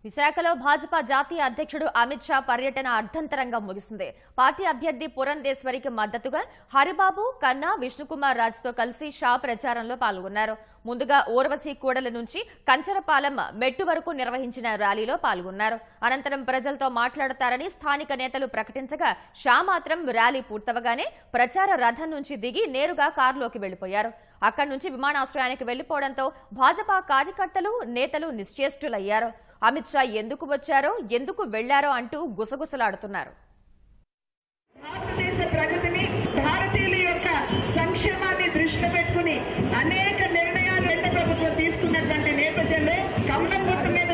విశాఖలో భాజపా జాతీయ అధ్యక్షుడు అమిత్ షా పర్యటన అర్ధంతరంగా ముగిసింది. పార్టీ అభ్యర్థి పురంధేశ్వరికి మద్దతుగా హరిబాబు, కన్నా, విష్ణుకుమార్ రాజ్తో కలిసి షా ప్రచారంలో పాల్గొన్నారు. ముందుగా ఊర్వశి కూడలి నుంచి కంచరపాలెం మెట్టు వరకు నిర్వహించిన ర్యాలీలో పాల్గొన్నారు. అనంతరం ప్రజలతో మాట్లాడతారని స్థానిక నేతలు ప్రకటించగా షా మాత్రం ర్యాలీ పూర్తవగానే ప్రచార రథం నుంచి దిగి నేరుగా కారులోకి వెళ్లిపోయారు. అక్కడి నుంచి విమానాశ్రయానికి వెళ్లిపోవడంతో భాజపా కార్యకర్తలు, నేతలు నిశ్చేష్టులయ్యారు. అమిత్ షా ఎందుకు వచ్చారో, ఎందుకు వెళ్లారో అంటూ గుసగుసలాడుతున్నారు. భారతదేశ ప్రగతిని, భారతీయుల యొక్క సంక్షేమాన్ని దృష్టిలో పెట్టుకుని అనేక నిర్ణయాలు కేంద్ర ప్రభుత్వం తీసుకున్నటువంటి నేపథ్యంలో కమలం గుర్తు మీద